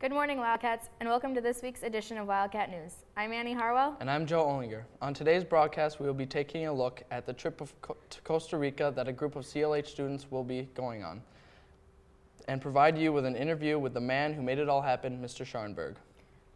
Good morning, Wildcats, and welcome to this week's edition of Wildcat News. I'm Annie Harwell. And I'm Joe Olinger. On today's broadcast, we will be taking a look at the trip to Costa Rica that a group of CLH students will be going on, and provide you with an interview with the man who made it all happen, Mr. Scharnberg.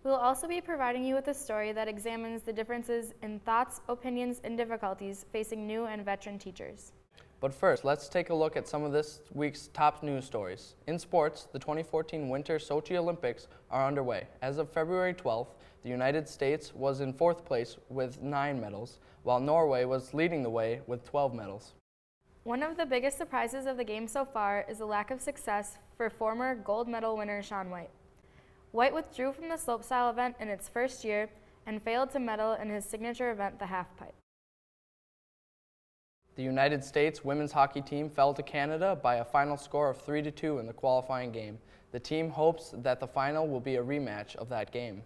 We will also be providing you with a story that examines the differences in thoughts, opinions, and difficulties facing new and veteran teachers. But first, let's take a look at some of this week's top news stories. In sports, the 2014 Winter Sochi Olympics are underway. As of February 12th, the United States was in fourth place with 9 medals, while Norway was leading the way with 12 medals. One of the biggest surprises of the game so far is the lack of success for former gold medal winner Shaun White. White withdrew from the slopestyle event in its first year and failed to medal in his signature event, the halfpipe. The United States women's hockey team fell to Canada by a final score of 3-2 in the qualifying game. The team hopes that the final will be a rematch of that game.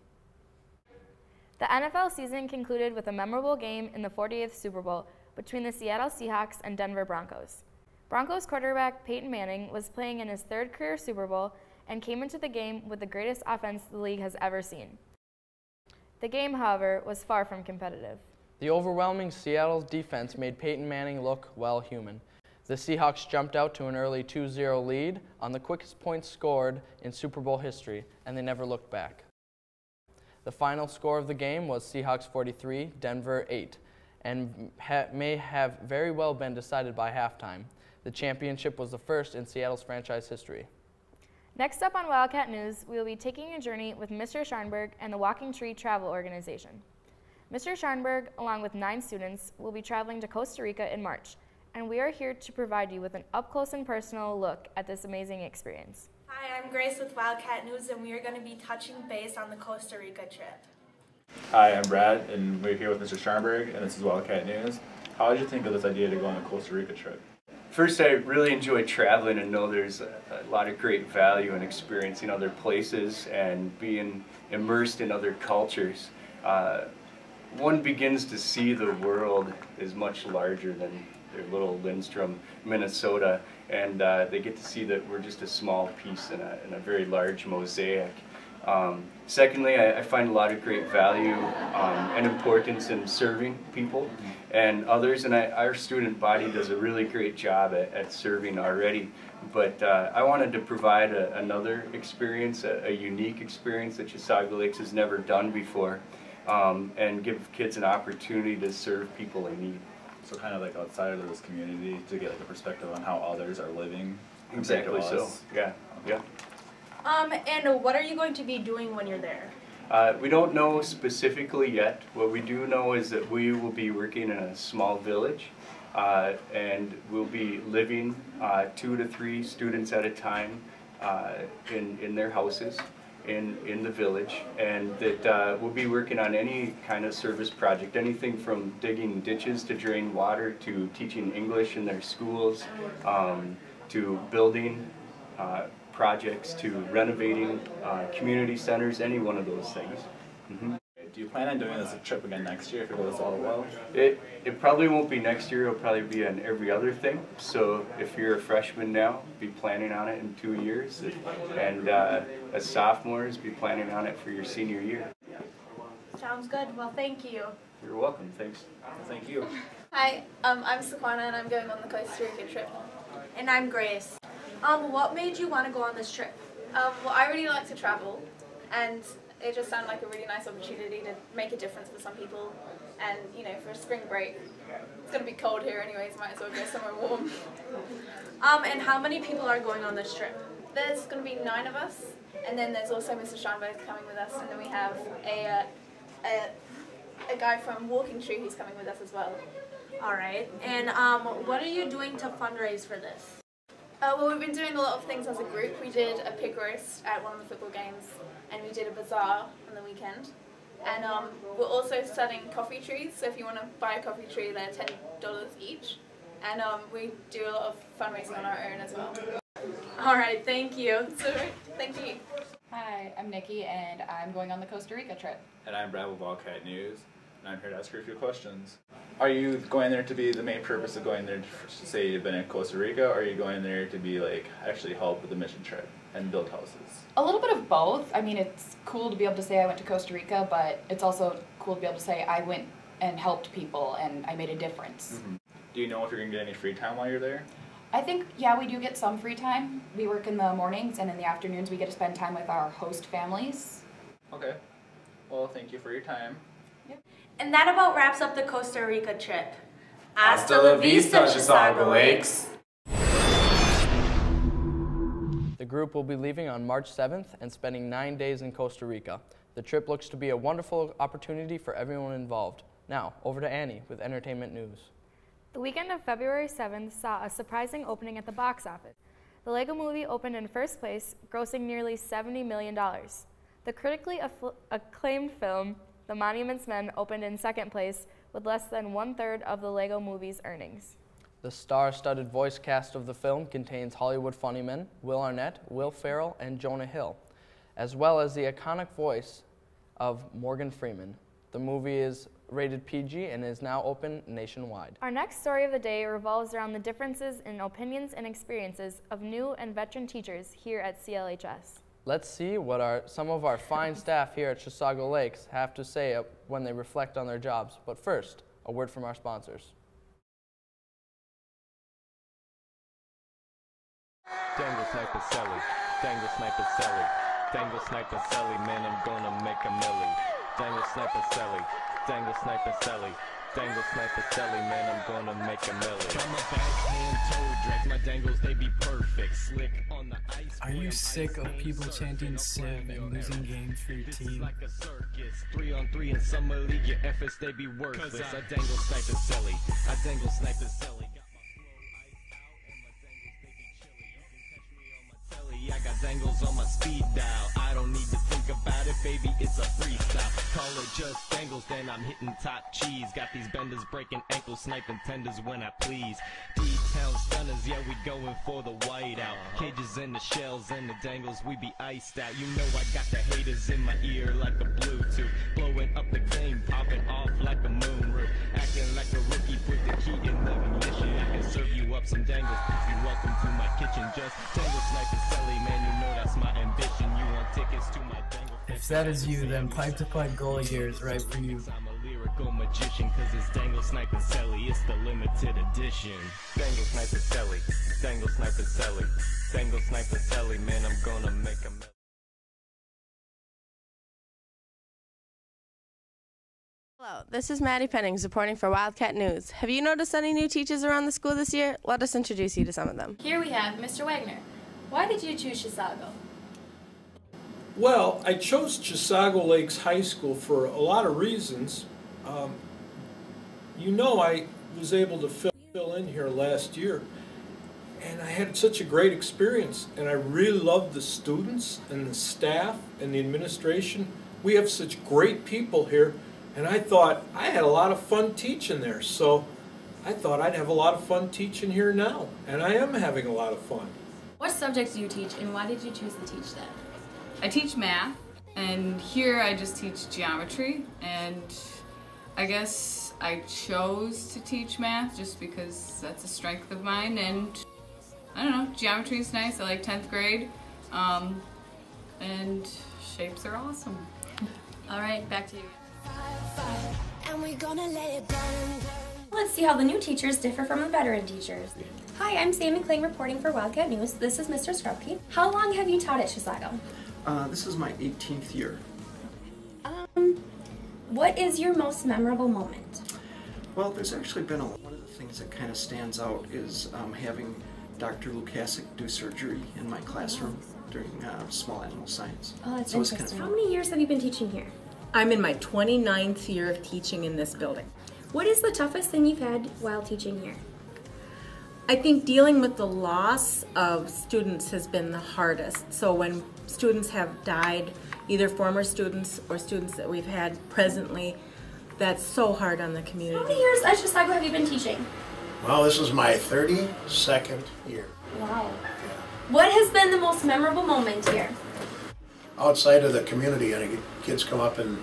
The NFL season concluded with a memorable game in the 48th Super Bowl between the Seattle Seahawks and Denver Broncos. Broncos quarterback Peyton Manning was playing in his 3rd career Super Bowl and came into the game with the greatest offense the league has ever seen. The game, however, was far from competitive. The overwhelming Seattle defense made Peyton Manning look, well, human. The Seahawks jumped out to an early 2-0 lead on the quickest points scored in Super Bowl history, and they never looked back. The final score of the game was Seahawks 43, Denver 8, and may have very well been decided by halftime. The championship was the first in Seattle's franchise history. Next up on Wildcat News, we will be taking a journey with Mr. Scharnberg and the Walking Tree Travel Organization. Mr. Scharnberg, along with 9 students, will be traveling to Costa Rica in March, and we are here to provide you with an up-close and personal look at this amazing experience. Hi, I'm Grace with Wildcat News, and we are going to be touching base on the Costa Rica trip. Hi, I'm Brad, and we're here with Mr. Scharnberg, and this is Wildcat News. How did you think of this idea to go on a Costa Rica trip? First, I really enjoy traveling and know there's a lot of great value in experiencing other places and being immersed in other cultures. One begins to see the world is much larger than their little Lindstrom, Minnesota, and they get to see that we're just a small piece in a very large mosaic. Secondly, I find a lot of great value and importance in serving people and others, and our student body does a really great job at serving already. But I wanted to provide another experience, a unique experience that Chisago Lakes has never done before. And give kids an opportunity to serve people in need. So kind of like outside of this community to get like a perspective on how others are living. Exactly so. Yeah. Yeah. And what are you going to be doing when you're there? We don't know specifically yet. What we do know is that we will be working in a small village, and we'll be living 2 to 3 students at a time in their houses. In the village, and that we'll be working on any kind of service project, anything from digging ditches to drain water, to teaching English in their schools, to building projects, to renovating community centers, any one of those things. Mm-hmm. Do you plan on doing this trip again next year if it goes all well? It probably won't be next year, it'll probably be on every other thing. So if you're a freshman now, be planning on it in 2 years. And as sophomores, be planning on it for your senior year. Sounds good. Well, thank you. You're welcome. Thanks. Thank you. Hi, I'm Saquana and I'm going on the Costa Rica trip. And I'm Grace. What made you want to go on this trip? Well, I really like to travel, and it just sounded like a really nice opportunity to make a difference for some people. And, you know, for a spring break, it's going to be cold here anyways, might as well go somewhere warm. And how many people are going on this trip? There's going to be 9 of us, and then there's also Mr. Scharnberg coming with us, and then we have a guy from Walking Tree who's coming with us as well. All right. And what are you doing to fundraise for this? Well, we've been doing a lot of things as a group. We did a pig roast at one of the football games, and we did a bazaar on the weekend. And we're also selling coffee trees, so if you want to buy a coffee tree, they're $10 each. And we do a lot of fundraising on our own as well. All right, thank you. So, thank you. Hi, I'm Nikki, and I'm going on the Costa Rica trip. And I'm Brad with Wildcat News. And I'm here to ask her a few questions. Are you going there to be the main purpose of going there to say you've been in Costa Rica, or are you going there to be like actually help with the mission trip and build houses? A little bit of both. I mean, it's cool to be able to say I went to Costa Rica, but it's also cool to be able to say I went and helped people and I made a difference. Mm-hmm. Do you know if you're going to get any free time while you're there? I think, yeah, we do get some free time. We work in the mornings, and in the afternoons we get to spend time with our host families. Okay. Well, thank you for your time. Yep. And that about wraps up the Costa Rica trip. Hasta la vista, Chisago Lakes! The group will be leaving on March 7th and spending 9 days in Costa Rica. The trip looks to be a wonderful opportunity for everyone involved. Now, over to Annie with entertainment news. The weekend of February 7th saw a surprising opening at the box office. The Lego Movie opened in first place, grossing nearly $70 million. The critically acclaimed film, The Monuments Men, opened in second place with less than 1/3 of the Lego Movie's earnings. The star-studded voice cast of the film contains Hollywood funnymen Will Arnett, Will Ferrell, and Jonah Hill, as well as the iconic voice of Morgan Freeman. The movie is rated PG and is now open nationwide. Our next story of the day revolves around the differences in opinions and experiences of new and veteran teachers here at CLHS. Let's see what some of our fine staff here at Chisago Lakes have to say when they reflect on their jobs. But first, a word from our sponsors. Dangle sniper celly, dangle sniper celly, dangle sniper celly, man, I'm gonna make a milli. Dangle sniper celly, dangle sniper celly, dangle sniper celly, man, I'm gonna make a milli. I'm a backhand toe drag, my dangles they be perfect, slick on the ice. Are you sick of people chanting Civ and losing games for your team? Like a circus, 3-on-3 in summer league, your efforts they be worthless. I dangle sniper celly, I dangle sniper celly. I got dangles on my speed dial. I don't need to think about it, baby, it's a freestyle. Call it just dangles, then I'm hitting top cheese. Got these benders breaking ankles, sniping tenders when I please. D-town stunners, yeah, we going for the whiteout. Cages and the shells and the dangles, we be iced out. You know I got the haters in my ear like a Bluetooth. Blowing up the game, popping off like a moon roof. Acting like a rookie, put the key in the ignition. I can serve you up some dangles, you're welcome to my kitchen. Just dangle sniper celly, man, you know that's my ambition. You want tickets to my dangle. If that is you, then Pipe to Pipe Goalie gear is right for you. I'm a lyrical magician, cause it's dangle sniper celly, it's the limited edition. Dangle sniper celly, dangle sniper celly, dangle sniper celly, man, I'm gonna make a melody. Hello, this is Maddie Pennings reporting for Wildcat News. Have you noticed any new teachers around the school this year? Let us introduce you to some of them. Here we have Mr. Wagner. Why did you choose Chisago? Well, I chose Chisago Lakes High School for a lot of reasons. I was able to fill in here last year, and I had such a great experience, and I really loved the students and the staff and the administration. We have such great people here, and I thought I had a lot of fun teaching there, so I thought I'd have a lot of fun teaching here now, and I am having a lot of fun. What subjects do you teach, and why did you choose to teach that? I teach math, and here I just teach geometry, and I guess I chose to teach math just because that's a strength of mine, and I don't know, geometry is nice. I like 10th grade, and shapes are awesome. All right, back to you. Let's see how the new teachers differ from the veteran teachers. Hi, I'm Sammy Kling reporting for Wildcat News. This is Mr. Scrubkey. How long have you taught at Chisago? This is my 18th year. What is your most memorable moment? Well, there's actually been one of the things that kind of stands out is having Dr. Lukasic do surgery in my classroom during small animal science. Oh, that's so interesting. How many years have you been teaching here? I'm in my 29th year of teaching in this building. What is the toughest thing you've had while teaching here? I think dealing with the loss of students has been the hardest. So when students have died, either former students or students that we've had presently, that's so hard on the community. How many years at Chisago have you been teaching? Well, this is my 32nd year. Wow. What has been the most memorable moment here? Outside of the community, and kids come up and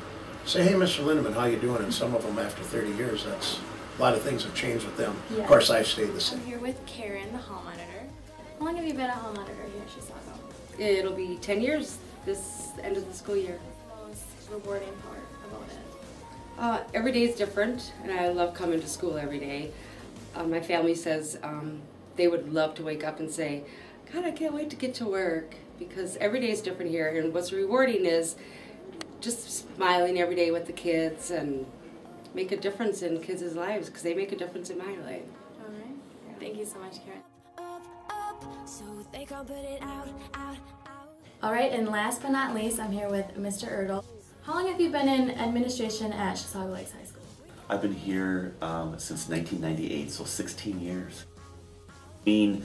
say, hey, Mr. Lindeman, how you doing? And some of them, after 30 years, a lot of things have changed with them. Yeah. Of course, I've stayed the same. I'm here with Karen, the hall monitor. How long have you been a hall monitor here at Chisago? It'll be 10 years this end of the school year. Most rewarding part about it? Every day is different, and I love coming to school every day. My family says they would love to wake up and say, God, I can't wait to get to work, because every day is different here, and what's rewarding is just smiling every day with the kids and make a difference in kids' lives, because they make a difference in my life. All right. Thank you so much, Karen. All right, and last but not least, I'm here with Mr. Erdl. How long have you been in administration at Chisago Lakes High School? I've been here since 1998, so 16 years. Being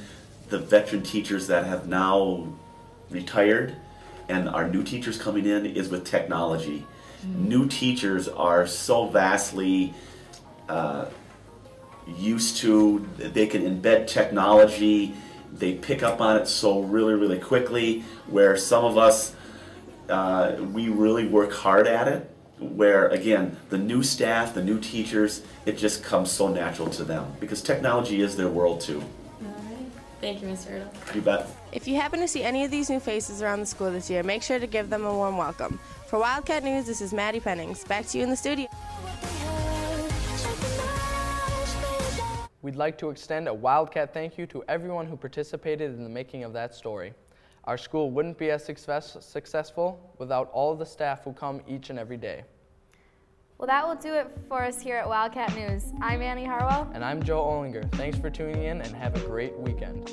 the veteran teachers that have now retired and our new teachers coming in is with technology. New teachers are so vastly used to, they can embed technology, they pick up on it so really quickly, where some of us, we really work hard at it, where again, the new staff, the new teachers, it just comes so natural to them, because technology is their world too. Thank you, Mr. Erdl. You bet. If you happen to see any of these new faces around the school this year, make sure to give them a warm welcome. For Wildcat News, this is Maddie Pennings. Back to you in the studio. We'd like to extend a Wildcat thank you to everyone who participated in the making of that story. Our school wouldn't be as successful without all of the staff who come each and every day. Well, that will do it for us here at Wildcat News. I'm Annie Harwell. And I'm Joe Olinger. Thanks for tuning in and have a great weekend.